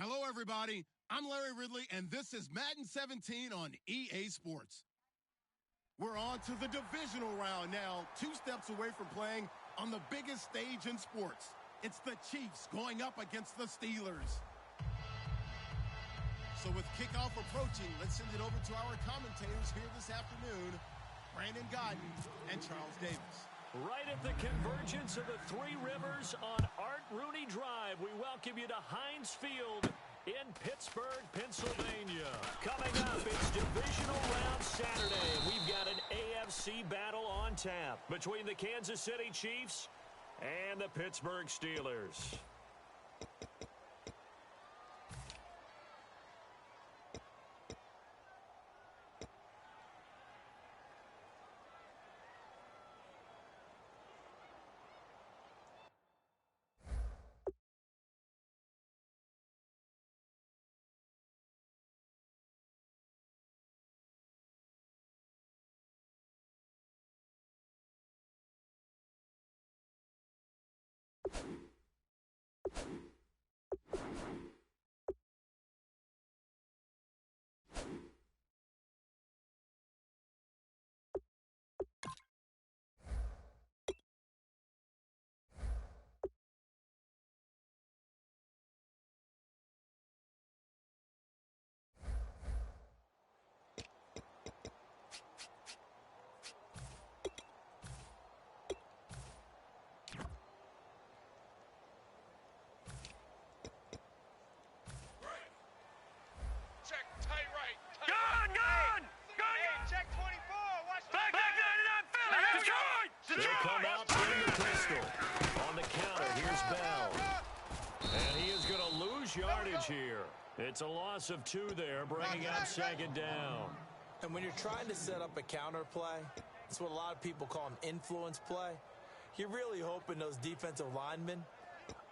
Hello, everybody. I'm Larry Ridley, and this is Madden 17 on EA Sports. We're on to the divisional round now, 2 steps away from playing on the biggest stage in sports. It's the Chiefs going up against the Steelers. So with kickoff approaching, let's send it over to our commentators here this afternoon, Brandon Godden and Charles Davis. Right at the convergence of the Three Rivers on Art Rooney Drive, we welcome you to Heinz Field in Pittsburgh, Pennsylvania. Coming up, it's Divisional Round Saturday. We've got an AFC battle on tap between the Kansas City Chiefs and the Pittsburgh Steelers. They'll come out in the pistol. On the counter, here's Bell. And he is going to lose yardage here. It's a loss of 2 there, bringing up 2nd down. And when you're trying to set up a counter play, it's what a lot of people call an influence play. You're really hoping those defensive linemen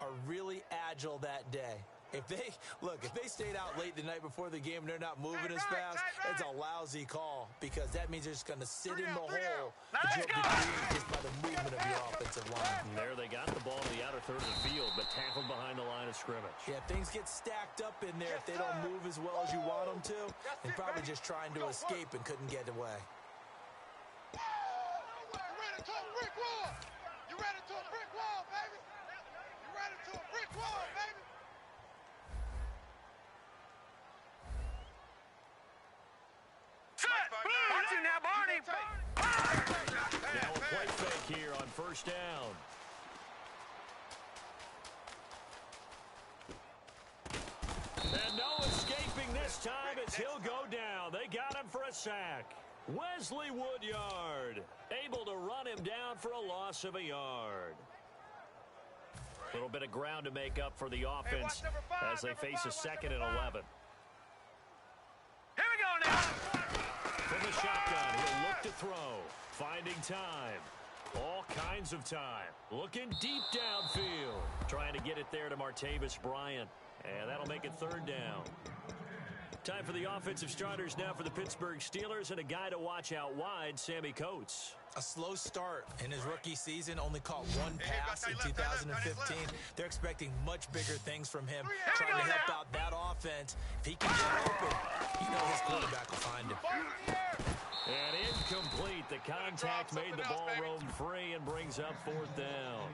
are really agile that day. If they stayed out late the night before the game and they're not moving as fast, it's a lousy call because that means they're just going to sit in the hole that you hope to create just by the movement of your offensive line. And there they got the ball to the outer third of the field, but tackled behind the line of scrimmage. Yeah, things get stacked up in there. If they don't move as well as you want them to, they're probably just trying to escape and couldn't get away. You ran into a brick wall. You ran into a brick wall, baby. You ran into a brick wall, baby. Now a play fake here on 1st down. And no escaping this time as he'll go down. They got him for a sack. Wesley Woodyard able to run him down for a loss of a yard. A little bit of ground to make up for the offense as they face a 2nd and 11. Here we go now. From the shotgun, he'll look to throw. Finding time. All kinds of time. Looking deep downfield. Trying to get it there to Martavis Bryant. And that'll make it 3rd down. Time for the offensive starters now for the Pittsburgh Steelers, and a guy to watch out wide, Sammy Coates. A slow start in his rookie season, only caught 1 pass in 2015. They're expecting much bigger things from him, trying to help out that offense. If he can get open, you know his quarterback will find him. And incomplete. The contact made the ball roam free and brings up 4th down.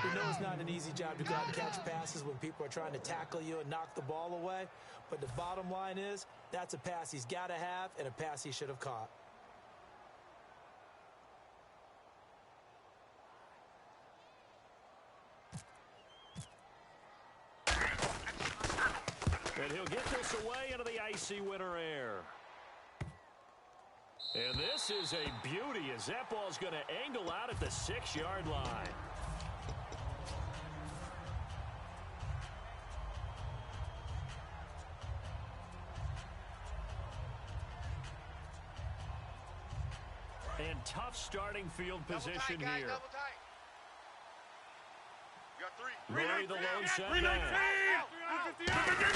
We know it's not an easy job to go out and catch passes when people are trying to tackle you and knock the ball away. But the bottom line is, that's a pass he's got to have and a pass he should have caught. And he'll get this away into the icy winter air. And this is a beauty as that ball's going to angle out at the 6-yard line. And tough starting field position here. Murray the lone set man. And he'll get it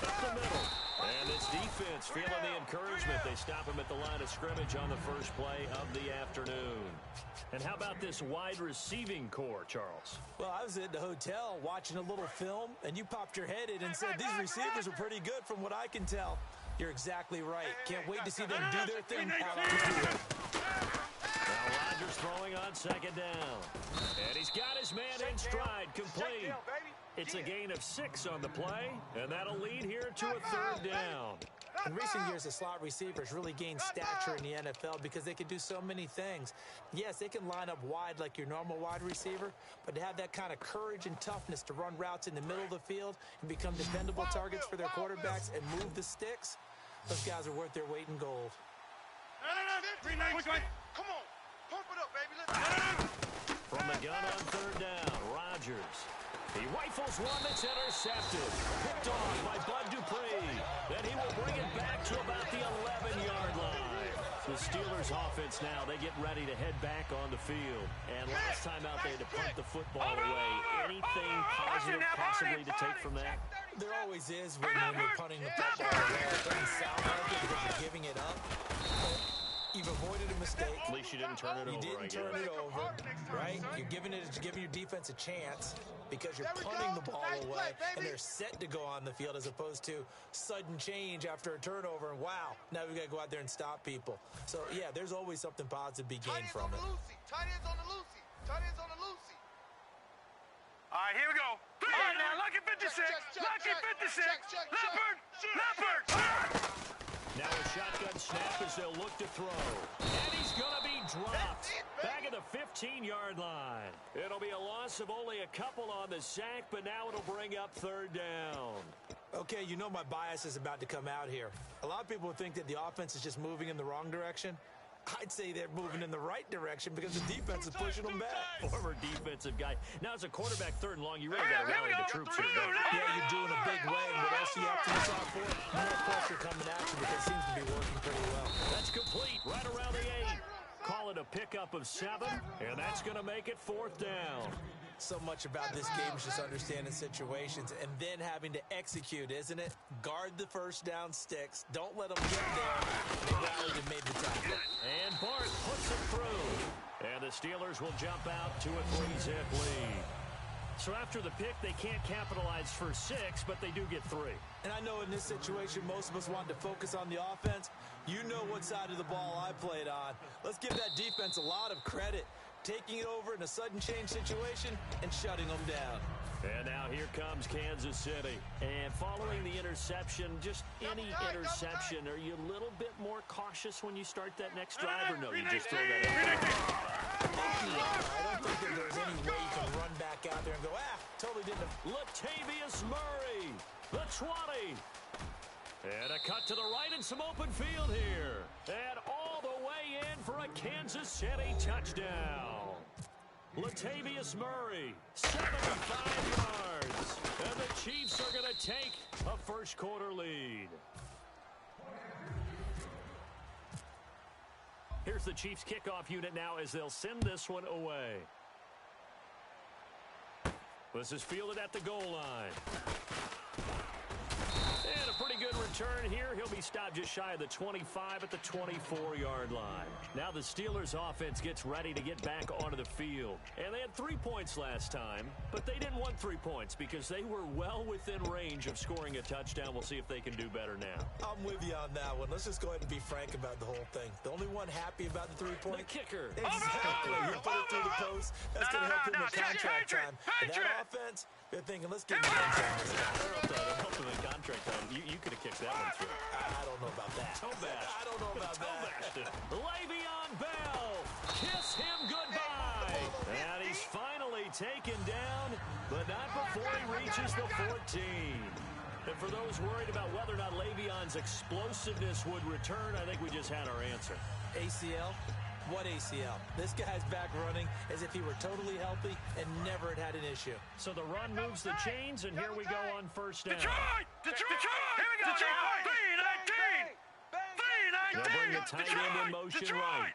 up the middle. And this defense defense feeling the encouragement. They stop him at the line of scrimmage on the first play of the afternoon. And how about this wide receiving core, Charles? Well, I was at the hotel watching a little film, and you popped your head in and said these receivers are pretty good from what I can tell. You're exactly right. Can't wait to see them do their thing. Now Rodgers throwing on second down. And he's got his man in stride, complete. It's a gain of 6 on the play, and that'll lead here to a third down. In recent years, the slot receivers really gained stature in the NFL because they can do so many things. Yes, they can line up wide like your normal wide receiver, but to have that kind of courage and toughness to run routes in the middle of the field and become dependable targets for their quarterbacks and move the sticks, those guys are worth their weight in gold. Come on. Pump it up, baby. Let's From the gun on third down, Rodgers. He rifles one that's intercepted. Picked off by Bud Dupree. Then he will bring it back to about the 11-yard line. The Steelers offense now, they get ready to head back on the field. And last time out they had to punt the football away. Anything positive possibly to take from that? There always is when you're punting the football away. It doesn't sound like it because you're giving it up. You've avoided a mistake. At least you didn't turn it over, You didn't turn it over, right? You're giving your defense a chance because you're punting the ball away, and they're set to go on the field as opposed to sudden change after a turnover, and wow, now we've got to go out there and stop people. So, yeah, there's always something positive to be gained from it. Tight ends on the loosey. Tight ends on the loosey. All right, here we go. All right, now, lucky 56. Lucky 56. Leopard. Now a shotgun snap as they'll look to throw. And he's going to be dropped. Back at the 15-yard line. It'll be a loss of only a couple on the sack, but now it'll bring up third down. Okay, you know my bias is about to come out here. A lot of people think that the offense is just moving in the wrong direction. I'd say they're moving in the right direction because the defense is pushing them back. Former defensive guy. Now, as a quarterback, third and long, you really got to rally the troops here. Yeah, you're doing a big way. What else do you have to look out for? More pressure coming at you, but it seems to be working pretty well. That's complete. Right around the 8. Call it a pickup of 7, and that's going to make it fourth down. So much about this game is just understanding situations and then having to execute, isn't it? Guard the first down sticks. Don't let them get there. They rallied and made the tackle. And Bart puts it through. And the Steelers will jump out to a 3-zip lead. So after the pick, they can't capitalize for 6, but they do get 3. And I know in this situation, most of us want to focus on the offense. You know what side of the ball I played on. Let's give that defense a lot of credit. Taking it over in a sudden change situation and shutting them down. And now here comes Kansas City. And following the interception, just any interception, are you a little bit more cautious when you start that next drive, or no, you just throw that out? I don't think that there's any way you can run back out there and go, totally didn't. Latavius Murray, the 20. And a cut to the right and some open field here. And all the way in for a Kansas City touchdown. Latavius Murray, 75 yards. And the Chiefs are going to take a first-quarter lead. Here's the Chiefs kickoff unit now as they'll send this one away. This is fielded at the goal line. And a pretty good return here. He'll be stopped just shy of the 25 at the 24-yard line. Now the Steelers offense gets ready to get back onto the field. And they had 3 points last time, but they didn't want 3 points because they were well within range of scoring a touchdown. We'll see if they can do better now. I'm with you on that one. Let's just go ahead and be frank about the whole thing. The only one happy about the 3 points. The kicker. Exactly. He put it through the post. That's going to help him in contract time. And that offense, they're thinking, let's get him Help him in contract time. You could have kicked that one through. I don't know about that. I don't know about that. Le'Veon Bell, kiss him goodbye. And he's finally taken down, but not before he reaches the 14. And for those worried about whether or not Le'Veon's explosiveness would return, I think we just had our answer. ACL? What ACL? This guy's back running as if he were totally healthy and never had an issue. So the run moves the chains, and here we go on first down. Detroit! Here we go! Detroit! 3-19! They'll bring the tight end in motion right.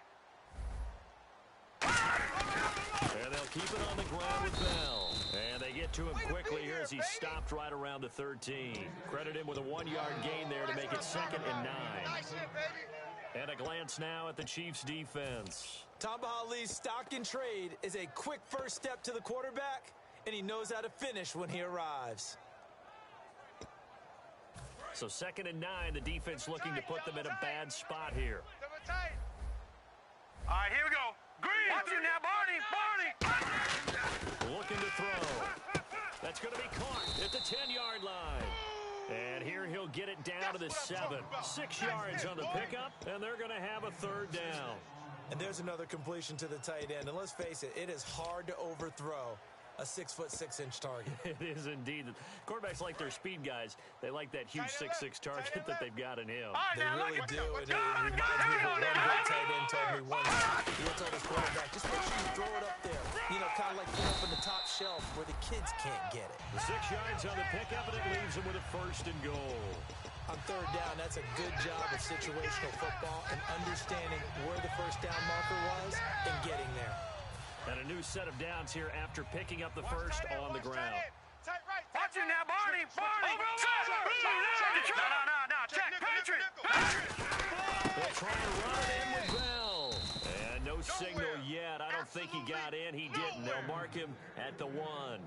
And they'll keep it on the ground with Bell. And they get to him quickly here as he stopped right around the 13. Credit him with a 1-yard gain there to make it 2nd and 9. And a glance now at the Chiefs' defense. Tamba Hali's stock and trade is a quick first step to the quarterback, and he knows how to finish when he arrives. So 2nd and 9, the defense looking to put them in a bad spot here. All right, here we go. Green. Watch it now, Barney. Looking to throw. That's going to be caught at the 10-yard line. And here he'll get it down to the 7. 6 yards on the pickup, and they're going to have a 3rd down. And there's another completion to the tight end. And let's face it, it is hard to overthrow a 6'6" target. It is indeed. Quarterbacks like their speed guys. They like that huge 6'6" target that they've got in him. They really do. And it reminds me of what one great tight end told me once. He told his quarterback, just make sure you throw it up there. You know, kind of like put it up on the top shelf where the kids can't get it. The 6 yards on the pickup, and it leaves him with a 1st and goal. On 3rd down, that's a good job of situational football and understanding where the 1st down marker was and getting there. And a new set of downs here after picking up the 1st on the ground. Watch it now, Barney. Barney. No. Check. Patriot. They'll try and run it in with Bell. And no signal yet. I don't think he got in. He didn't. They'll mark him at the 1.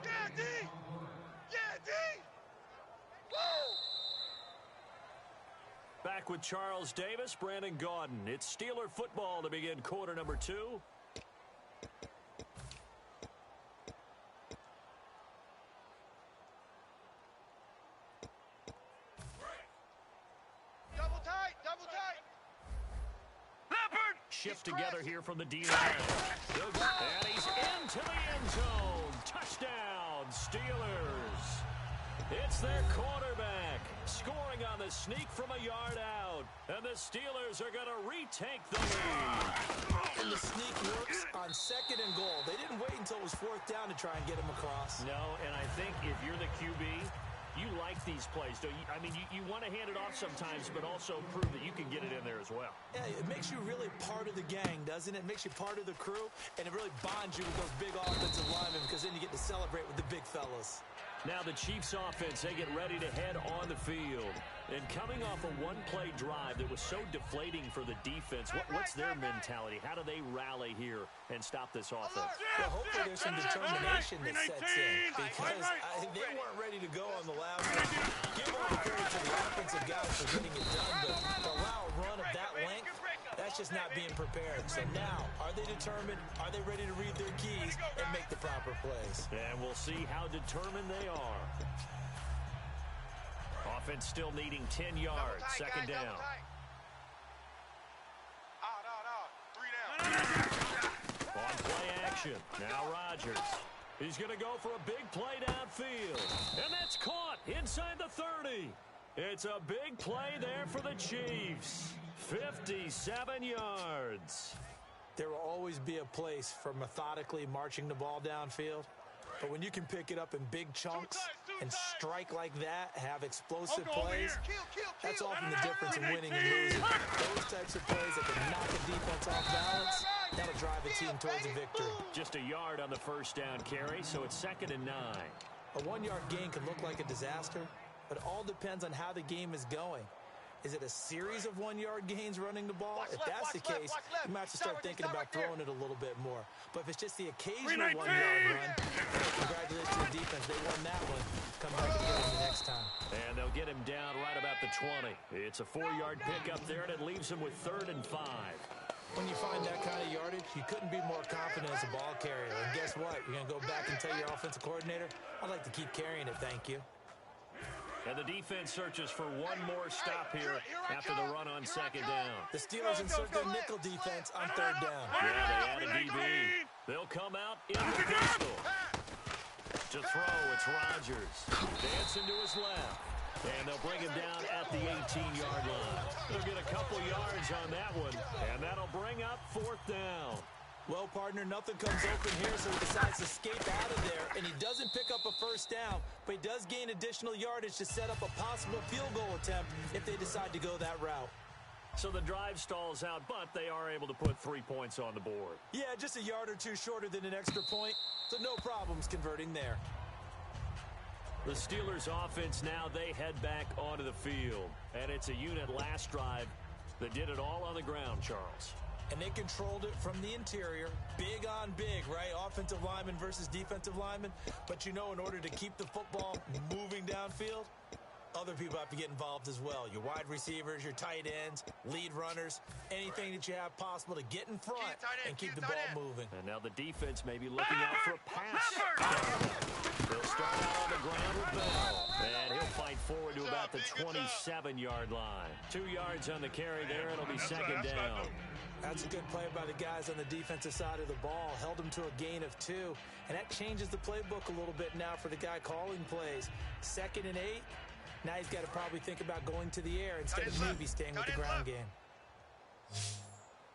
Yeah, D. Woo! Back with Charles Davis, Brandon Gaudin. It's Steeler football to begin quarter number 2. Double tight. Leopard. Shift together here from the D-line. And he's into the end zone. Touchdown, Steelers. It's their quarterback scoring on the sneak from a yard out. And the Steelers are going to retake the lead. And the sneak works on 2nd and goal. They didn't wait until it was 4th down to try and get him across. No, and I think if you're the QB, you like these plays, don't you? I mean, you want to hand it off sometimes, but also prove that you can get it in there as well. Yeah, it makes you really part of the gang, doesn't it? It makes you part of the crew, and it really bonds you with those big offensive linemen because then you get to celebrate with the big fellas. Now the Chiefs offense, they get ready to head on the field. And coming off a one-play drive that was so deflating for the defense, what's their mentality? How do they rally here and stop this offense? Well, hopefully there's some determination that sets in because they weren't ready to go on the last one. Give all the credit to the offensive guys for getting it done, but to allow a run of that length, that's just not being prepared. So now, are they determined? Are they ready to read their keys and make the proper plays? And we'll see how determined they are. Offense still needing 10 yards, 2nd down. On play action, now Rodgers. He's going to go for a big play downfield. And that's caught inside the 30. It's a big play there for the Chiefs. 57 yards. There will always be a place for methodically marching the ball downfield. But when you can pick it up in big chunks and strike like that, have explosive plays, that's often the difference in winning and losing. Those types of plays that can knock a defense off balance, that'll drive a team towards a victory. Just a yard on the 1st down carry, so it's 2nd and 9. A 1-yard gain can look like a disaster, but it all depends on how the game is going. Is it a series of 1-yard gains running the ball? If that's the case, you might have to start thinking about throwing it a little bit more. But if it's just the occasional 1-yard run, congratulations to the defense. They won that one. Come back and get him the next time. And they'll get him down right about the 20. It's a 4-yard pickup there, and it leaves him with 3rd and 5. When you find that kind of yardage, you couldn't be more confident as a ball carrier. And guess what? You're going to go back and tell your offensive coordinator, I'd like to keep carrying it, thank you. And the defense searches for one more stop here after the run on 2nd down. The Steelers insert their nickel defense on 3rd down. Yeah, they add a DB. They'll come out in the pistol. To throw, it's Rodgers. Dancing to his left. And they'll bring him down at the 18-yard line. They'll get a couple yards on that one, and that'll bring up 4th down. Well, partner, nothing comes open here, so he decides to escape out of there, and he doesn't pick up a 1st down, but he does gain additional yardage to set up a possible field goal attempt if they decide to go that route. So the drive stalls out, but they are able to put 3 points on the board. Yeah, just a yard or two shorter than an extra point, so no problems converting there. The Steelers offense now, they head back onto the field. And it's a unit last drive that did it all on the ground, Charles. And they controlled it from the interior. Big on big, right? Offensive lineman versus defensive lineman. But you know, in order to keep the football moving downfield, other people have to get involved as well. Your wide receivers, your tight ends, lead runners, anything that you have possible to get in front and keep the ball moving. And now the defense may be looking out for a pass. They'll start out on the ground with Bell. And he'll fight forward to about the 27-yard line. 2 yards on the carry there. It'll be second down. That's a good play by the guys on the defensive side of the ball. Held them to a gain of 2. And that changes the playbook a little bit now for the guy calling plays. 2nd and 8. Now he's got to probably think about going to the air instead of maybe staying with the ground game.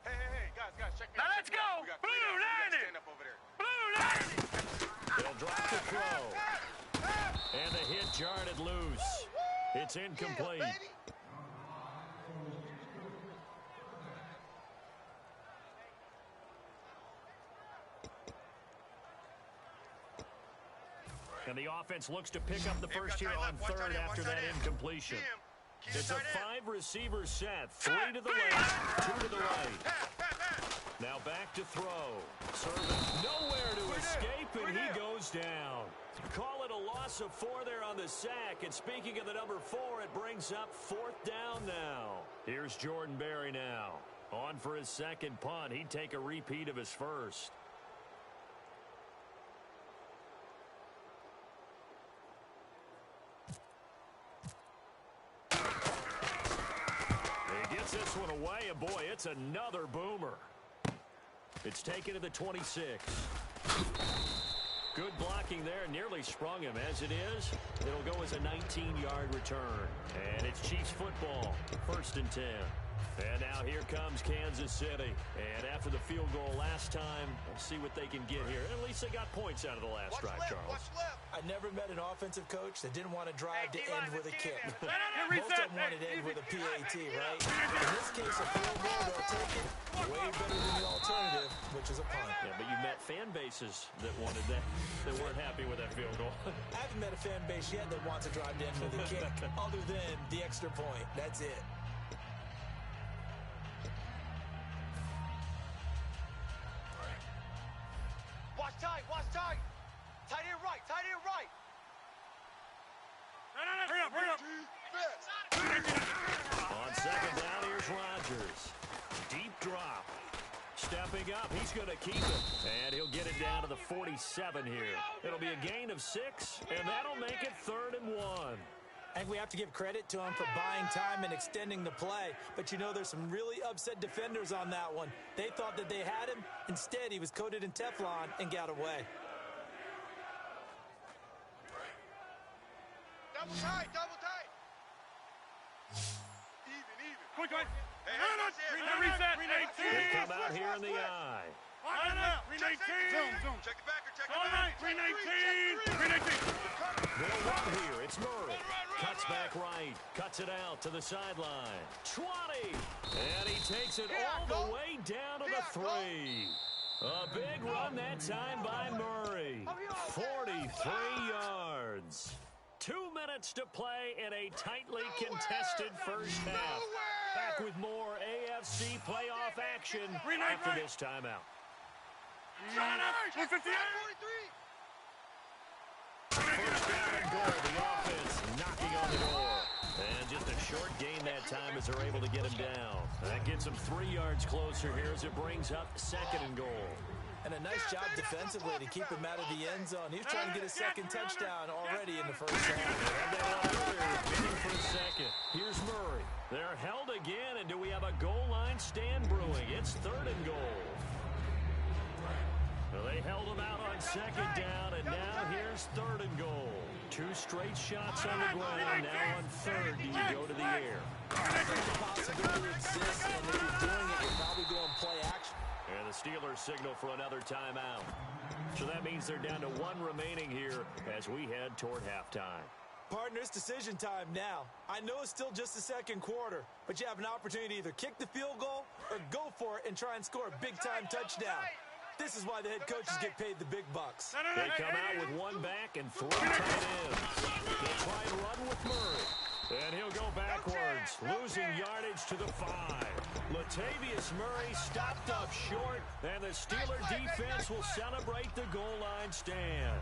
Hey, guys, check me out. Now let's go. Blue 90. Blue 90. They'll drop the throw. And the hit jarred it loose. It's incomplete. Yeah, baby. And the offense looks to pick up the first here on third after that incompletion. It's a 5-receiver set. 3 to the left, 2 to the right. Now back to throw. Serving nowhere to escape, and he goes down. Call it a loss of 4 there on the sack. And speaking of the number 4, it brings up 4th down now. Here's Jordan Berry now. On for his second punt. He'd take a repeat of his first. This one away, and boy, it's another boomer. It's taken to the 26. Good blocking there, nearly sprung him. As it is, it'll go as a 19-yard return. And it's Chiefs football, 1st and 10. And now here comes Kansas City. And after the field goal last time, we'll see what they can get here. At least they got points out of the last drive, Charles. I never met an offensive coach that didn't want to drive to end with a kick. Most of them wanted to end with a PAT, right? In this case, a field goal, they'll take it way better than the alternative, which is a punt. Yeah, but you met fan bases that wanted that, that weren't happy with that field goal. I haven't met a fan base yet that wants to drive to end with a kick, other than the extra point. That's it. Watch tight. Tight end right. Hurry up. On second down, here's Rodgers. Deep drop. Stepping up, he's going to keep it. And he'll get it down to the 47 here. It'll be a gain of 6, and that'll make it 3rd and 1. I think we have to give credit to him for buying time and extending the play. But you know, there's some really upset defenders on that one. They thought that they had him. Instead, he was coated in Teflon and got away. Double tight. Even. Quick. Hey, Reset. They come out here in the eye. Zoom. Check the backer. All right, 319. They'll run here. It's Murray. Cuts back right. Cuts it out to the sideline. 20. And he takes it all the way down to the 3. A big run that time by Murray. 43 yards. 2 minutes to play in a tightly contested first half. Back with more AFC playoff action after this timeout. First down and goal. The offense knocking on the door. And just a short gain that time as they're able to get him down. That gets him 3 yards closer here as it brings up 2nd and goal. And a nice job defensively to keep him out of the end zone. He was trying to get a second touchdown already in the first half. And they went earlier, bidding for a second. Here's Murray. They're held again, and do we have a goal line stand brewing? It's 3rd and goal. Well, they held him out on 2nd down, and now here's 3rd and goal. 2 straight shots on the ground. Now on 3rd, do you go to the air? The possibility exists, and if you're doing it, you're probably going play action. And the Steelers signal for another timeout. So that means they're down to 1 remaining here as we head toward halftime. Partner, it's decision time now. I know it's still just the second quarter, but you have an opportunity to either kick the field goal or go for it and try and score a big-time touchdown. This is why the head coaches get paid the big bucks. They come out with one back and three tight ends. They'll try and run with Murray. And he'll go backwards, losing yardage to the 5. Latavius Murray stopped up short, and the Steeler defense will celebrate the goal line stand.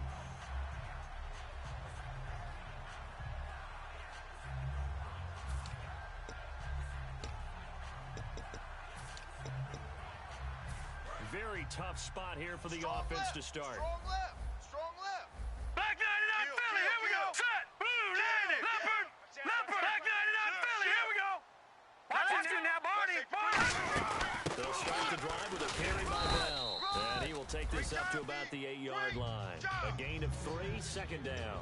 Very tough spot here for the offense to start. Strong left. Strong left. Back 99 Philly, here we go. Set. Blue, landing. Leopard. Leopard. Back 99 Philly, here we go. Watch you now, Barney. Barney. They'll start the drive with a carry by Bell. And he will take this up to about the 8-yard line. A gain of 3, second down.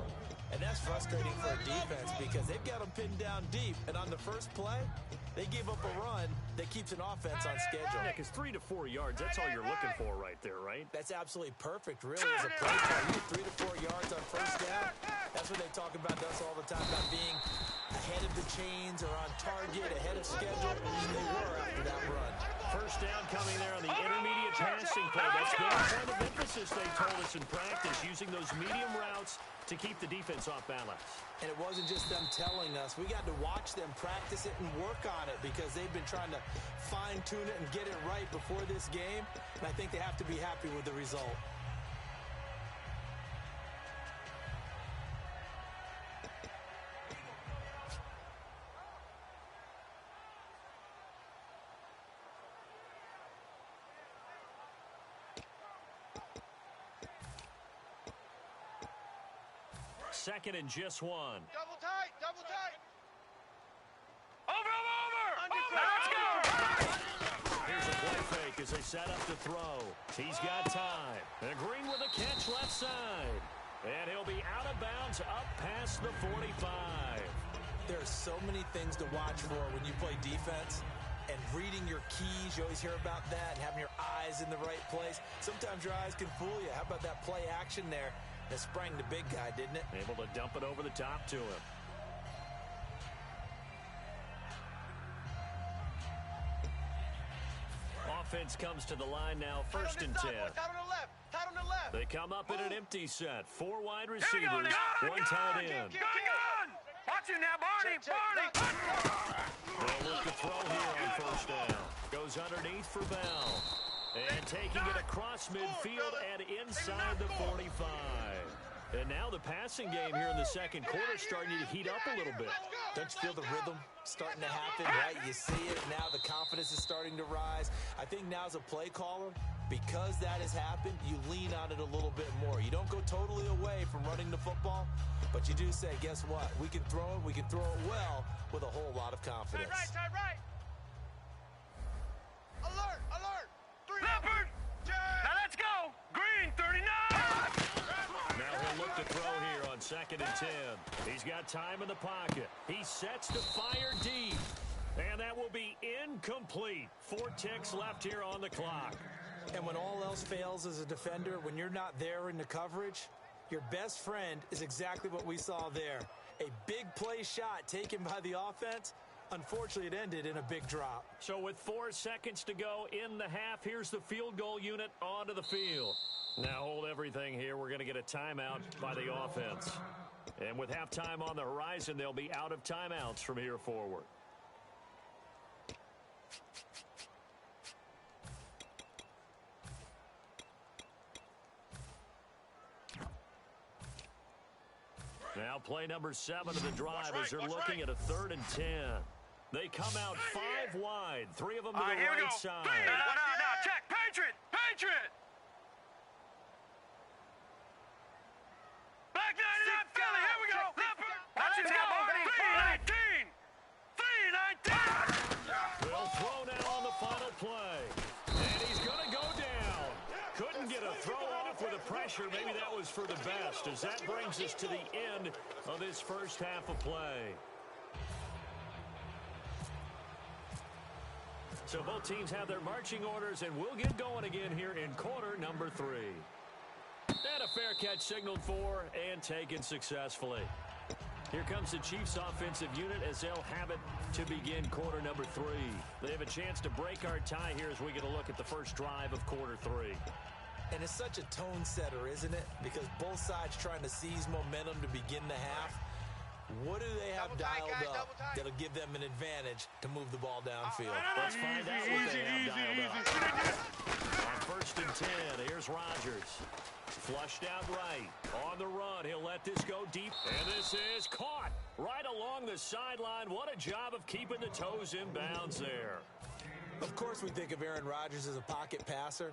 And that's frustrating for a defense because they've got them pinned down deep. And on the first play, they give up a run that keeps an offense on schedule. Yeah, because 3 to 4 yards, that's all you're looking for right there, right? That's absolutely perfect, really, as a play call. You get 3 to 4 yards on first down. That's what they talk about us all the time, about being ahead of the chains or on target, ahead of schedule. And they were after that run. First down coming there on the intermediate passing play. That's been a point of emphasis, they told us in practice, using those medium routes to keep the defense off balance. And it wasn't just them telling us. We got to watch them practice it and work on it because they've been trying to fine-tune it and get it right before this game. And I think they have to be happy with the result. Second and just 1. Double tight. Double tight. Over. Now let's go. Here's a play fake as they set up to throw. He's got time. And Green with a catch left side. And he'll be out of bounds up past the 45. There are so many things to watch for when you play defense. And reading your keys, you always hear about that, and having your eyes in the right place. Sometimes your eyes can fool you. How about that play action there? That sprang the big guy, didn't it? Able to dump it over the top to him. Offense comes to the line now, first and 10. Tight on the left. Tight on the left. They come up in an empty set. 4 wide Here we go. receivers, 1 tight end. Gun. Watch you now, Barney. Barney. They'll look to throw here on first down. Goes underneath for Bell. And taking it across midfield and inside the 45. And now the passing game here in the second quarter starting to heat up a little bit. Don't you feel the rhythm starting to happen, right? You see it. Now the confidence is starting to rise. I think now as a play caller, because that has happened, you lean on it a little bit more. You don't go totally away from running the football, but you do say, guess what? We can throw it. We can throw it well with a whole lot of confidence. Tight right. Alert. Alert. 3 Leopard. Now let's go. Green, 39. Now he'll look to throw here on second and 10. He's got time in the pocket. He sets to fire deep. And that will be incomplete. 4 ticks left here on the clock. And when all else fails as a defender, when you're not there in the coverage, your best friend is exactly what we saw there. A big play shot taken by the offense. Unfortunately, it ended in a big drop. So with 4 seconds to go in the half, here's the field goal unit onto the field. Now hold everything here. We're going to get a timeout by the offense. And with halftime on the horizon, they'll be out of timeouts from here forward. Now play number 7 of the drive as they're looking at a 3rd and 10. They come out 5 wide, 3 of them to the Here we go. right side. Now, check. Patriot. Back 99 Philly, here we go. Leopard. Watch it now, Barney. 319. They'll throw now on the final play. And he's going to go down. Couldn't get a throw off with the pressure. Maybe that was for the best, as that brings us to the end of this first half of play. So both teams have their marching orders, and we'll get going again here in quarter number 3. And a fair catch signaled for and taken successfully. Here comes the Chiefs offensive unit as they'll have it to begin quarter number 3. They have a chance to break our tie here as we get a look at the first drive of quarter 3. And it's such a tone setter, isn't it? Because both sides trying to seize momentum to begin the half. What do they have dialed up that'll give them an advantage to move the ball downfield? Let's find out what they have dialed up. On first and 10, here's Rodgers. Flushed out right. On the run, he'll let this go deep. And this is caught right along the sideline. What a job of keeping the toes in bounds there. Of course we think of Aaron Rodgers as a pocket passer.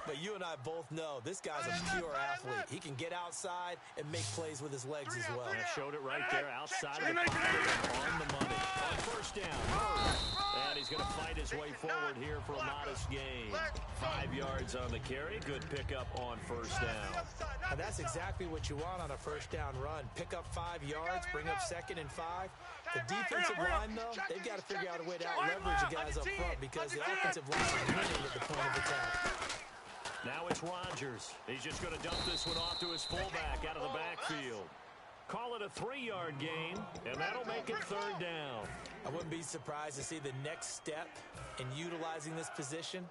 But you and I both know this guy's a pure athlete. He can get outside and make plays with his legs as well. I showed it right there outside of the pocket on the money. On first down, Murray. And he's going to fight his way forward here for a modest gain. 5 yards on the carry. Good pickup on first down. And that's exactly what you want on a first down run. Pick up 5 yards, bring up 2nd and 5. The defensive line, though, they've got to figure out a way to out-leverage the guys up front because the offensive line is winning at the point of attack. Now it's Rodgers. He's just going to dump this one off to his fullback out of the backfield. Call it a 3-yard gain, and that'll make it 3rd down. I wouldn't be surprised to see the next step in utilizing this position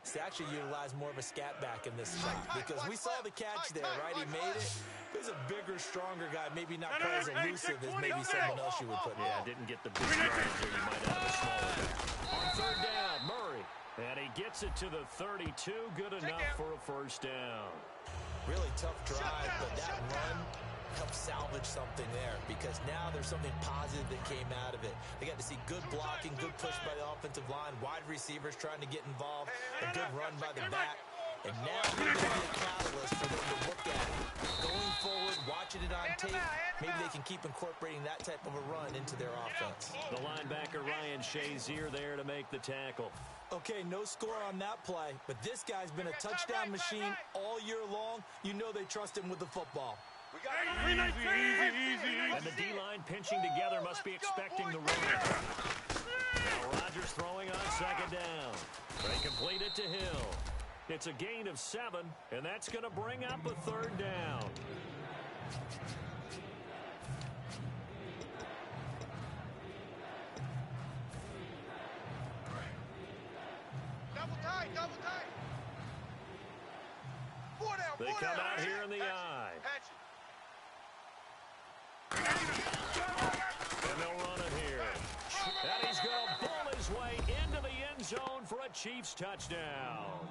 is to actually utilize more of a scat back in this spot. Because we saw the catch there, right? He made it. He's a bigger, stronger guy, maybe not quite as elusive as maybe someone else you would put in. Yeah, didn't get the big yards there. You might have a smaller back. On 3rd down, Murray. And he gets it to the 32. Good enough for a first down. Really tough drive, but that run helped salvage something there because now there's something positive that came out of it. They got to see good blocking, good push by the offensive line, wide receivers trying to get involved, a good run by the back. And now there's going to be a catalyst for them to look at it. Going forward, watching it on tape, maybe they can keep incorporating that type of a run into their offense. The linebacker, Ryan Shazier, there to make the tackle. Okay, no score on that play, but this guy's been a touchdown machine all year long. You know they trust him with the football. And the D-line pinching together must be expecting the run. Now Rodgers throwing on 2nd down. They complete it to Hill. It's a gain of 7, and that's going to bring up a 3rd down. Double tight. They come out here in the eye. And they'll run it here. And he's going to bull his way into the end zone for a Chiefs touchdown.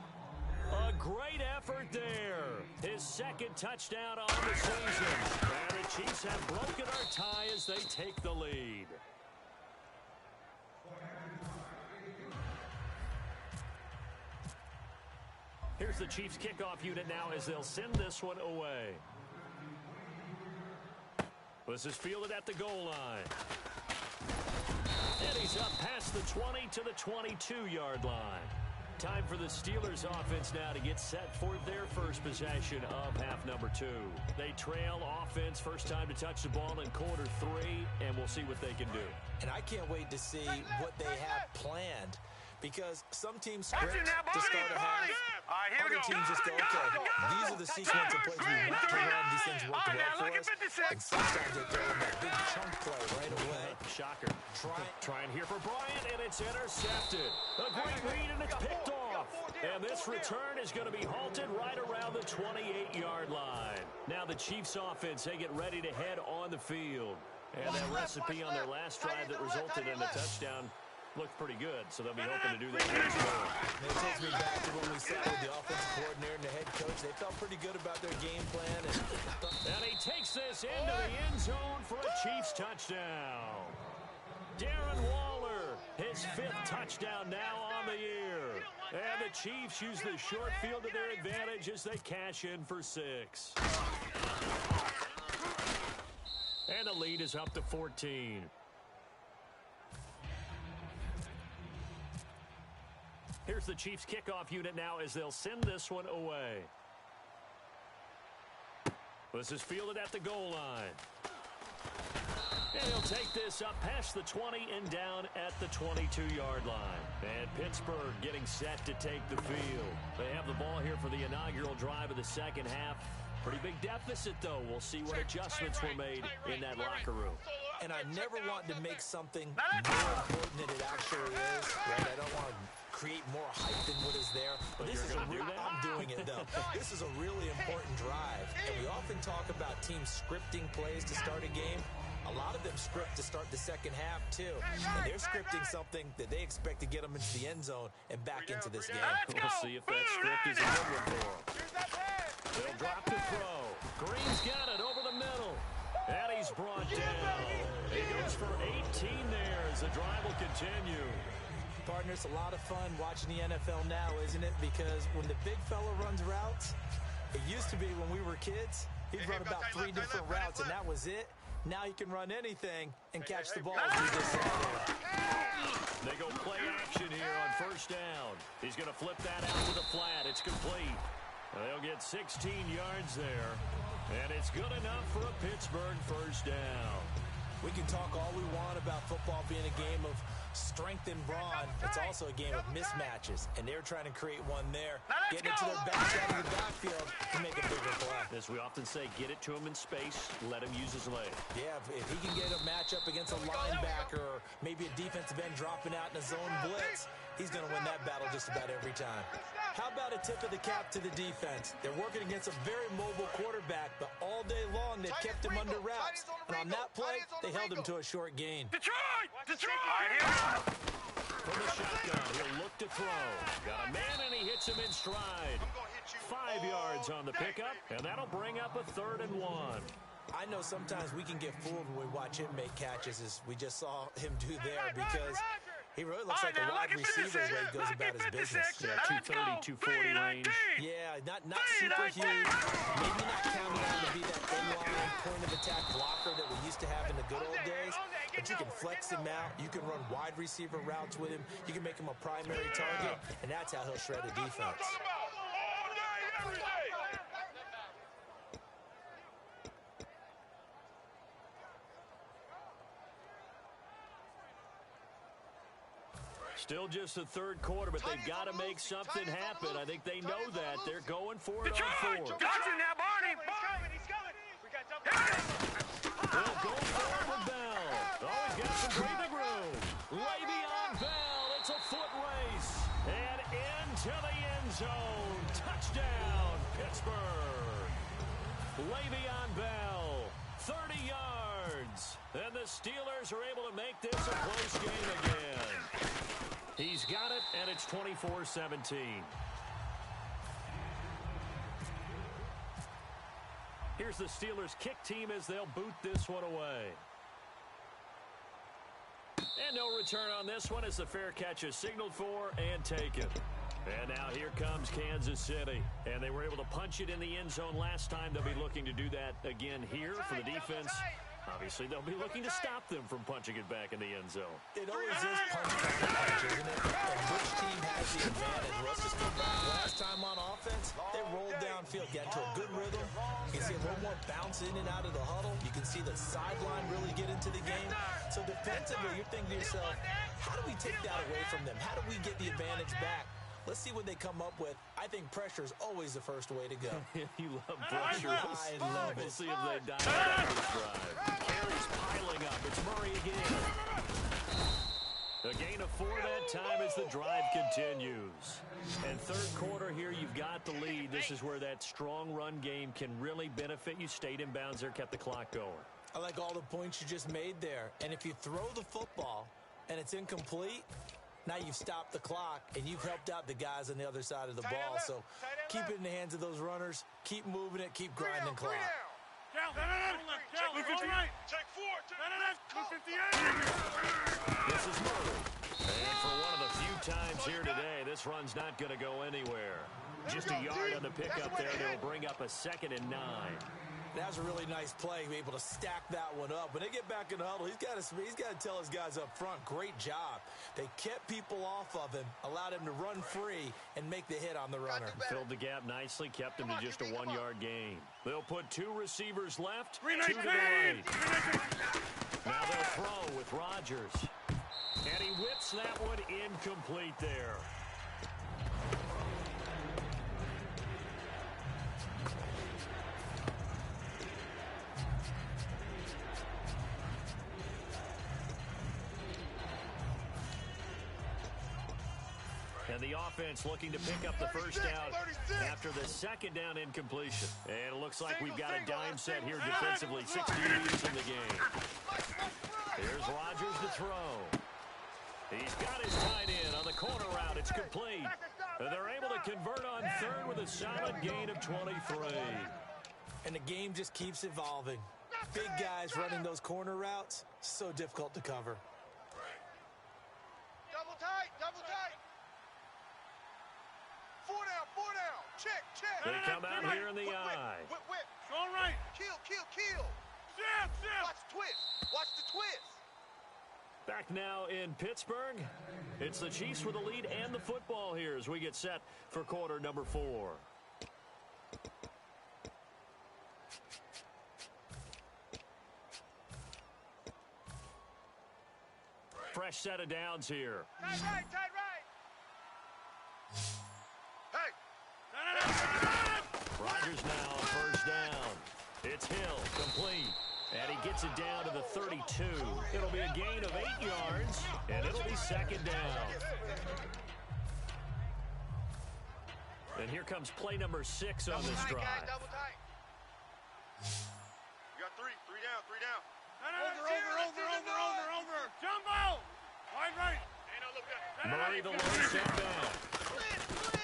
A great effort there. His 2nd touchdown on the season. And the Chiefs have broken our tie as they take the lead. Here's the Chiefs kickoff unit now as they'll send this one away. This is fielded at the goal line. And he's up past the 20 to the 22-yard line. Time for the Steelers offense now to get set for their first possession of half number 2. They trail offense, first time to touch the ball in quarter 3, and we'll see what they can do. And I can't wait to see what they have planned. Because some teams script to start a half, other teams just go, okay, these are the sequence of plays we want to run, these things work well for us, and sometimes they throw in that big chunk play right away. Shocker. Trying here for Bryant, and it's intercepted. A great read, and it's picked off. And this return is going to be halted right around the 28-yard line. Now the Chiefs offense, they get ready to head on the field. And that recipe on their last drive that resulted in a touchdown looked pretty good, so they'll be hoping to do that as well. It takes me back to when we sat with the offensive coordinator and the head coach. They felt pretty good about their game plan. And he takes this into the end zone for a Chiefs touchdown. Darren Waller, his 5th touchdown now on the year. And the Chiefs use the short field to their advantage as they cash in for 6. And the lead is up to 14. Here's the Chiefs kickoff unit now as they'll send this one away. This is fielded at the goal line. And he'll take this up past the 20 and down at the 22-yard line. And Pittsburgh getting set to take the field. They have the ball here for the inaugural drive of the second half. Pretty big deficit, though. We'll see what adjustments were made in that locker room. And I never want to make something more important than it actually is. Right? I don't want to create more hype than what is there. But this is I'm doing it, though. This is a really important drive. And we often talk about teams scripting plays to start a game. A lot of them script to start the second half, too. And they're scripting something that they expect to get them into the end zone and back into this game. We'll see if that script is a good one for them. They'll drop the throw. Green's got it over the middle. And he's brought down. He goes for 18 there as the drive will continue. Partner, it's a lot of fun watching the NFL now, isn't it? Because when the big fella runs routes, it used to be when we were kids, he'd run about 3 different routes, and that was it. Now you can run anything and catch the ball as we just saw there. They go play action here on first down. He's going to flip that out to the flat. It's complete. They'll get 16 yards there. And it's good enough for a Pittsburgh first down. We can talk all we want about football being a game of strength and brawn. It's also a game of mismatches, and they're trying to create one there. Getting it to their back out of the backfield to make a bigger play. As we often say, get it to him in space, let him use his leg. Yeah, if he can get a matchup against a linebacker or maybe a defensive end dropping out in a zone blitz, he's going to win that battle just about every time. How about a tip of the cap to the defense? They're working against a very mobile quarterback, but all day long they've kept him under wraps. And on that play, they held him to a short gain. Detroit! Detroit! From the shotgun, he'll look to throw. Got a man, and he hits him in stride. 5 yards on the pickup, and that'll bring up a 3rd and 1. I know sometimes we can get fooled when we watch him make catches, as we just saw him do there, because he really looks like a wide receiver the way he goes about his business. Yeah, 230, 240 range. Yeah, not super huge. Maybe not counting on to be that in-line point-of-attack blocker that we used to have in the good old days. But you can flex him out. You can run wide receiver routes with him. You can make him a primary target, and that's how he'll shred a defense. Still just the 3rd quarter, but they've got to make something happen. I think they know that. They're going for it on 4. Got you now, Barney! He's coming! We got something. They'll go for it with Bell. Oh, he's got some breathing room. Le'Veon Bell. It's a foot race. And into the end zone. Touchdown, Pittsburgh. Le'Veon Bell, 30 yards. And the Steelers are able to make this a close game again. He's got it, and it's 24-17. Here's the Steelers' kick team as they'll boot this one away. And no return on this one as the fair catch is signaled for and taken. And now here comes Kansas City. And they were able to punch it in the end zone last time. They'll be looking to do that again here for the defense. Obviously, they'll be looking to stop them from punching it back in the end zone. It always is punch, isn't it? And which team has the advantage? Let's just go back. Last time on offense, they rolled downfield, got into a good rhythm. You can see a little more bounce in and out of the huddle. You can see the sideline really get into the game. So defensively, you're thinking to yourself, how do we take that away from them? How do we get the advantage back? Let's see what they come up with. I think pressure is always the first way to go. You love pressure. I love it. We'll see if they dive out this drive. Carey's piling up. It's Murray again. A gain of 4 that time as the drive continues. And 3rd quarter here, you've got the lead. This is where that strong run game can really benefit you. Stayed in bounds there, kept the clock going. I like all the points you just made there. And if you throw the football and it's incomplete, now you've stopped the clock, and you've helped out the guys on the other side of the ball. So keep it in the hands of those runners. Keep moving it. Keep grinding clock. This is Murray. And for one of the few times here today, this run's not going to go anywhere. Just a yard on the pickup there. They'll bring up a 2nd and 9. That was a really nice play, be able to stack that one up. When they get back in the huddle, he's got to tell his guys up front, great job. They kept people off of him, allowed him to run free, and make the hit on the runner. Filled the gap nicely, kept him to just a 1-yard gain. They'll put 2 receivers left, 2 to the right. Now they'll throw with Rodgers. And he whips that one incomplete there. And the offense looking to pick up the first down after the second down incompletion. And it looks like we've got a dime set here defensively. 60 yards in the game. Here's Rodgers to throw. He's got his tight end on the corner route. It's complete. And they're able to convert on third with a solid gain of 23. And the game just keeps evolving. Big guys running those corner routes, so difficult to cover. Double tight, double tight. 4 down, 4 down. Check, check. They come out here in the eye. Whip. All right. Kill. Zip. Watch the twist. Watch the twist. Back now in Pittsburgh. It's the Chiefs with the lead and the football here as we get set for quarter number 4. Fresh set of downs here. Tight right. Rodgers now first down. It's Hill, complete. And he gets it down to the 32. It'll be a gain of 8 yards, and it'll be second down. And here comes play number 6 on this drive. Double tight. You got 3 down. Over. Jumbo. Wide right. Murray the lone setback. Blitz.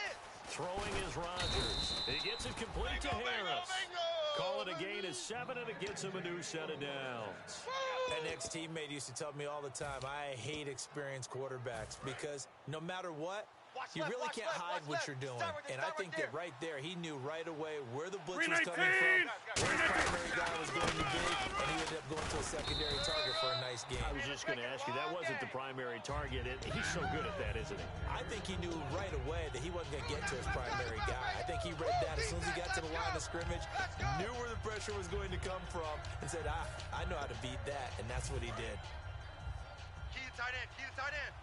Throwing is Rodgers. He gets it complete to Harris. Call it a gain of 7, and it gets him a new set of downs. An ex-teammate used to tell me all the time, I hate experienced quarterbacks because no matter what, you really can't hide what you're doing. And I think that right there, he knew right away where the blitz was coming from, where his primary guy was going to be, and he ended up going to a secondary target for a nice game. I was just going to ask you, that wasn't the primary target. He's so good at that, isn't he? I think he knew right away that he wasn't going to get to his primary guy. I think he read that as soon as he got to the line of scrimmage, knew where the pressure was going to come from, and said, I know how to beat that, and that's what he did. Key to tight end.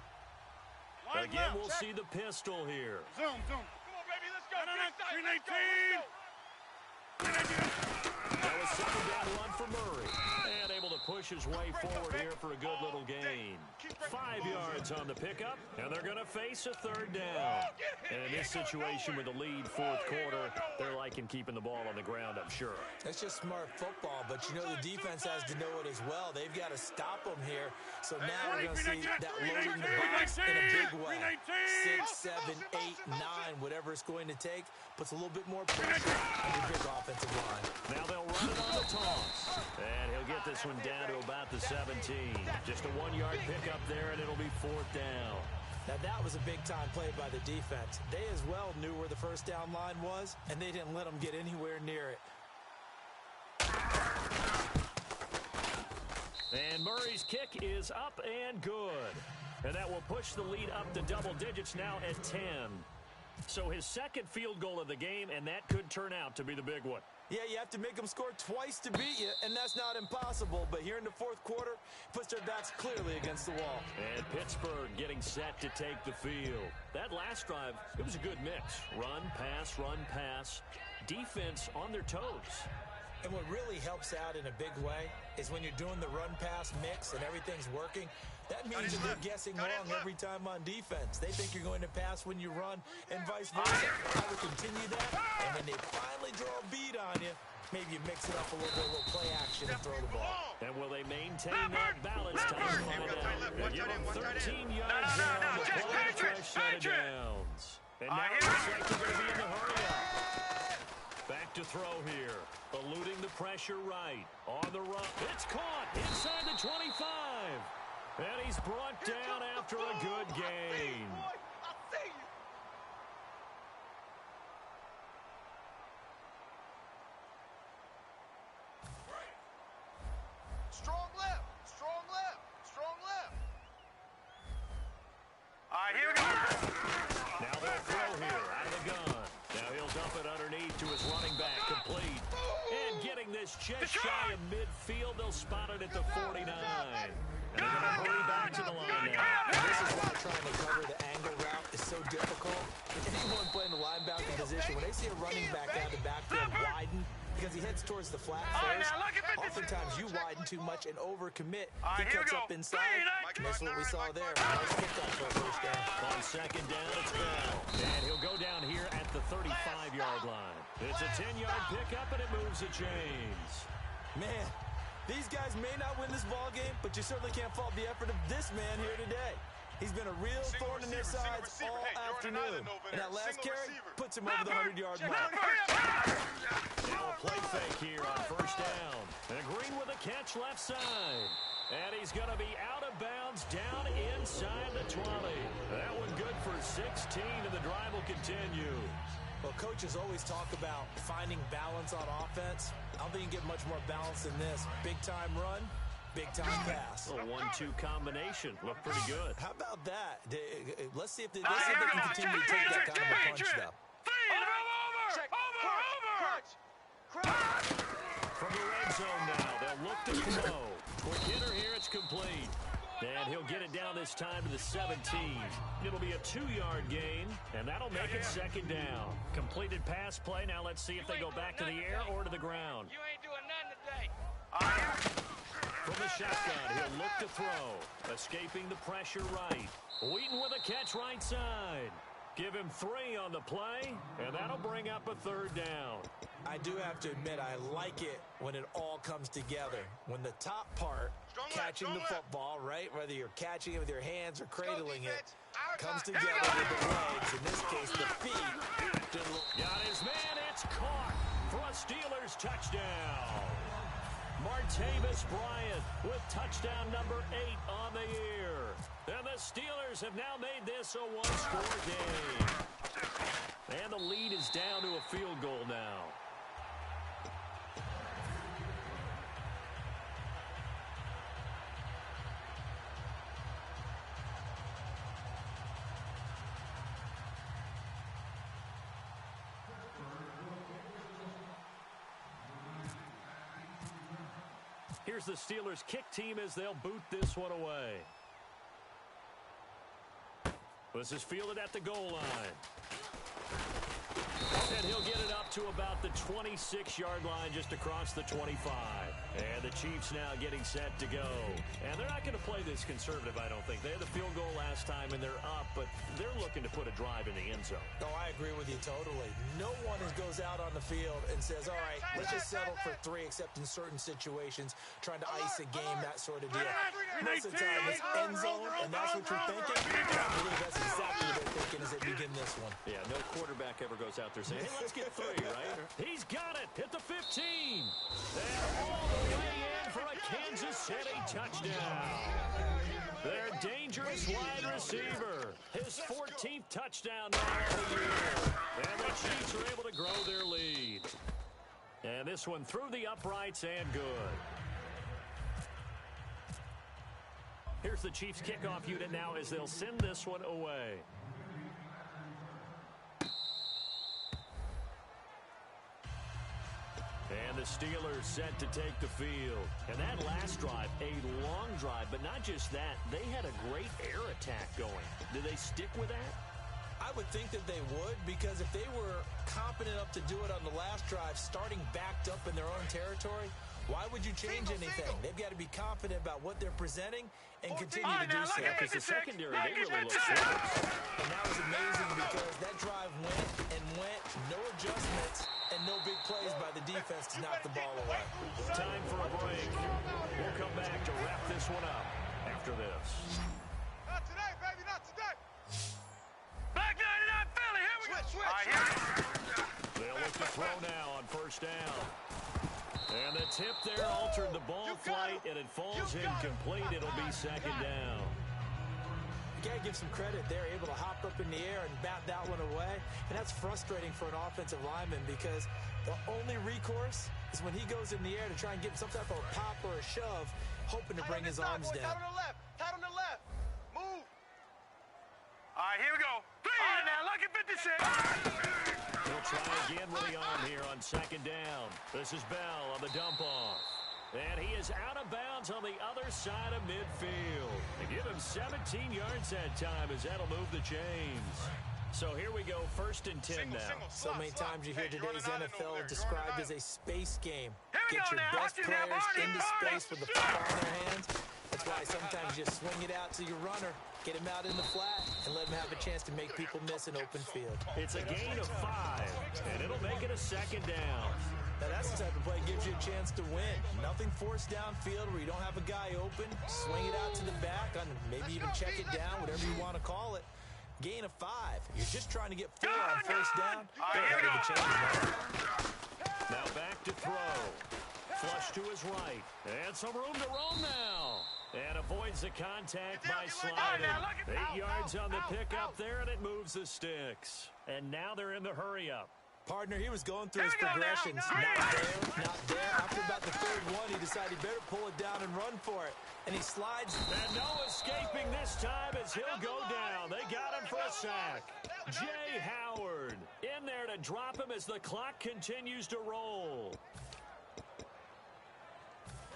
Again, we'll see the pistol here. Zoom. Come on, baby, let's go. 319. That was second down run for Murray. And able to push his way forward here for a good little gain. 5 yards on the pickup, and they're going to face a third down. And in this situation with the lead fourth quarter, they're liking keeping the ball on the ground, I'm sure. That's just smart football, but you know the defense has to know it as well. They've got to stop them here. So now we're going to see that loading the box in a big way. 6, 7, 8, 9, whatever it's going to take, puts a little bit more pressure on your big offensive line. Now they'll run it on the toss. And he'll get this one down to about the 17. Just a 1-yard pickup there, and it'll be fourth down. Now that was a big-time play by the defense. They as well knew where the first down line was, and they didn't let them get anywhere near it. And Murray's kick is up and good. And that will push the lead up to double digits now at 10. So his second field goal of the game, and that could turn out to be the big one. Yeah, you have to make them score twice to beat you, and that's not impossible. But here in the fourth quarter, puts their backs clearly against the wall. And Pittsburgh getting set to take the field. That last drive, it was a good mix. Run, pass. Defense on their toes. And what really helps out in a big way is when you're doing the run-pass mix and everything's working, that means that they're guessing wrong every time on defense. They think you're going to pass when you run and vice versa. I would continue that, and when they finally draw a bead on you, maybe you mix it up a little play action and throw the ball. And will they maintain that balance? Time to find out. Give them 13 yards down to play a fresh set of downs. And now it looks like they're going to be in the hurry-up. Back to throw here. Eluding the pressure right. On the run. It's caught inside the 25. And he's brought down after a good gain. is just shy of midfield. They'll spot it at the 49. And they're going to hurry back to the line now. And this is why trying to cover the angle route is so difficult. Anyone playing the linebacker position, when they see a running back out of the backfield widen, because he heads towards the flat first, oftentimes you widen too much and overcommit. He cuts up inside, and that's what we saw there. Nice pickup for a first down. On second down, it's Bell. And he'll go down here at the 35-yard line. It's a 10-yard pickup, and it moves the chains. Man, these guys may not win this ball game, but you certainly can't fault the effort of this man here today. He's been a real thorn in their sides all afternoon. And that last carry puts him over the 100-yard mark. Now a play fake here on first down. And Green with a catch left side. And he's going to be out of bounds down inside the 20. That one good for 16, and the drive will continue. Well, coaches always talk about finding balance on offense. I don't think you can get much more balance than this. Big-time run, big-time pass. A 1-2 combination. Looked pretty good. How about that? Let's see if they can continue to take that kind of a punch, though. From the red zone now, they'll look to throw. Quick hitter here, it's complete. And he'll get it down this time to the 17. It'll be a 2-yard gain, and that'll make it second down. Completed pass play. Now let's see if they go back to the air or to the ground. You ain't doing nothing today. From the shotgun, he'll look to throw. Escaping the pressure right. Wheaton with a catch right side. Give him 3 on the play, and that'll bring up a third down. I do have to admit, I like it when it all comes together. When the top part, catching the football, right, whether you're catching it with your hands or cradling it, comes together with the legs, in this case, the feet. Got his man, it's caught for a Steelers touchdown. Martavis Bryant with touchdown number 8 on the year. And the Steelers have now made this a 1-score game. And the lead is down to a field goal now. Here's the Steelers kick team as they'll boot this one away. This is fielded at the goal line. And he'll get it up to about the 26-yard line just across the 25. And the Chiefs now getting set to go. And they're not going to play this conservative, I don't think. They had the field goal last time, and they're up, but they're looking to put a drive in the end zone. No, I agree with you totally. No one goes out on the field and says, all right, let's just settle for 3, except in certain situations, trying to ice a game, that sort of deal. Most of the time, it's end zone, and that's what you're thinking. I believe that's exactly what they're thinking as they begin this one. Yeah, no quarterback ever goes out there saying, hey, let's get 3, right? He's got it. Hit the 15. And all the way in for a Kansas City touchdown. Their dangerous wide receiver. His 14th touchdown now of the year. And the Chiefs are able to grow their lead. And this one through the uprights and good. Here's the Chiefs kickoff unit now as they'll send this one away. And the Steelers set to take the field. And that last drive, a long drive, but not just that. They had a great air attack going. Did they stick with that? I would think that they would, because if they were competent enough to do it on the last drive, starting backed up in their own territory, why would you change anything? They've got to be confident about what they're presenting and continue to do so. Because the secondary, they really look good. And that was amazing because that drive went, no adjustments, and no big plays by the defense to knock the ball away. Time for a break. We'll come back to wrap this one up after this. Not today, baby, not today. Back 99 Philly, here we go. Switch. They'll look to throw now on first down. And the tip there altered the ball flight, and it falls incomplete. It'll be second down. You got to give some credit. They're able to hop up in the air and bat that one away. And that's frustrating for an offensive lineman because the only recourse is when he goes in the air to try and get some type of a pop or a shove, hoping to bring his arms down. Tight on the left. Tight on the left. Move. All right, here we go. All right, now, lucky 56. They'll try again with the arm here on second down. This is Bell on the dump off. And he is out of bounds on the other side of midfield. They give him 17 yards that time as that'll move the chains. So here we go, 1st and 10 now. So many times you hear today's NFL described as a space game. Here we Get go your now. best Watch you now, players Barney. into space with the football in their hands. That's why sometimes you swing it out to your runner, get him out in the flat, and let him have a chance to make people miss an open field. It's a gain of 5, and it'll make it a 2nd down. Now that's the type of play that gives you a chance to win. Nothing forced downfield where you don't have a guy open. Swing it out to the back, on maybe even check it down, whatever you want to call it. Gain of 5. You're just trying to get 4 on 1st down. Here we go. Now back to throw. Flush to his right. And some room to roam now. And avoids the contact by sliding. 8 yards on the pickup there, and it moves the sticks. And now they're in the hurry-up. Partner, he was going through his progressions. Not there, not there. After about the 3rd one, he decided he better pull it down and run for it. And he slides. And no escaping this time as he'll go down. They got him for a sack. Jay Howard in there to drop him as the clock continues to roll.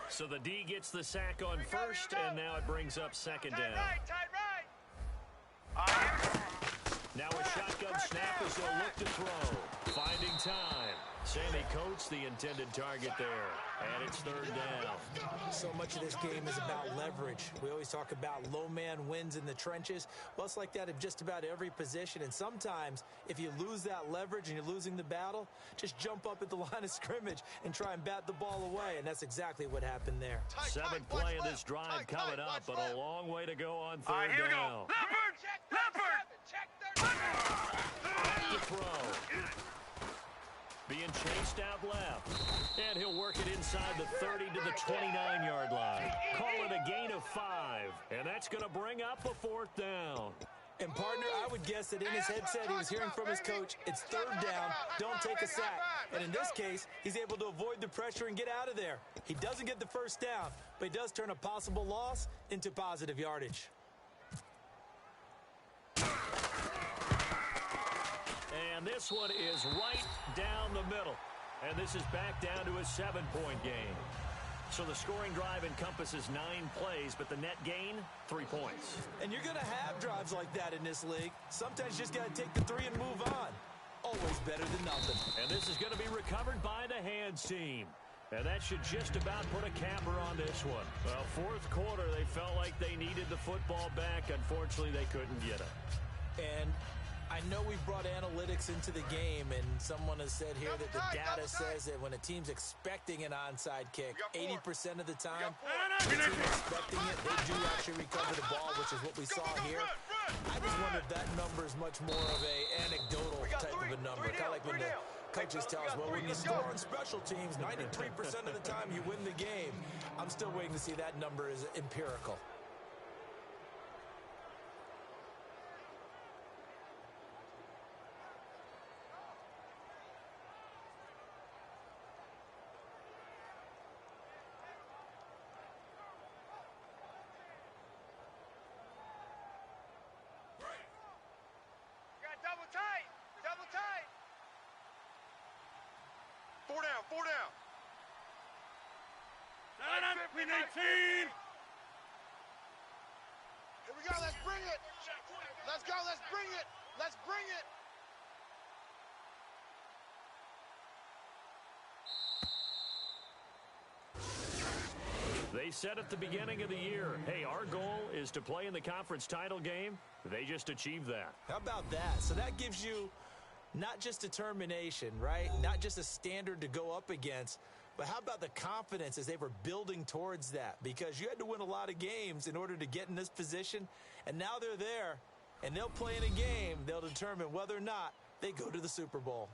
So the D gets the sack on 1st, and now it brings up 2nd down. Tight right. Now a shotgun snap as they'll look to throw. Finding time. Sammy Coates, the intended target there. And it's 3rd down. So much of this game is about leverage. We always talk about low man wins in the trenches. Well, it's like that in just about every position. And sometimes, if you lose that leverage and you're losing the battle, just jump up at the line of scrimmage and try and bat the ball away. And that's exactly what happened there. 7th play of this drive coming up, but a long way to go on 3rd Here we go. down. Leopard! Back to throw. Being chased out left. And he'll work it inside the 30 to the 29-yard line. Call it a gain of 5. And that's going to bring up a 4th down. And, partner, I would guess that in his headset he was hearing from his coach, it's 3rd down, don't take a sack. And in this case, he's able to avoid the pressure and get out of there. He doesn't get the 1st down, but he does turn a possible loss into positive yardage. And this one is right down the middle. And this is back down to a 7-point game. So the scoring drive encompasses 9 plays, but the net gain, 3 points. And you're going to have drives like that in this league. Sometimes you just got to take the 3 and move on. Always better than nothing. And this is going to be recovered by the hands team. And that should just about put a capper on this one. Well, 4th quarter, they felt like they needed the football back. Unfortunately, they couldn't get it. And I know we've brought analytics into the game, and someone has said here that the data says that when a team's expecting an onside kick, 80% of the time, the team expecting it, they do actually recover the ball, which is what we saw here. I just wonder if that number is much more of a anecdotal type of a number. Kind of like when the coaches tell us, well, when you score on special teams, 93% of the time you win the game. I'm still waiting to see that number is empirical. Double tight. 4 down. We need 18. Here we go, let's bring it. Let's go, let's bring it. Let's bring it. They said at the beginning of the year, hey, our goal is to play in the conference title game. They just achieved that. How about that? So that gives you not just determination, right? Not just a standard to go up against, but how about the confidence as they were building towards that? Because you had to win a lot of games in order to get in this position, and now they're there, and they'll play in a game. They'll determine whether or not they go to the Super Bowl.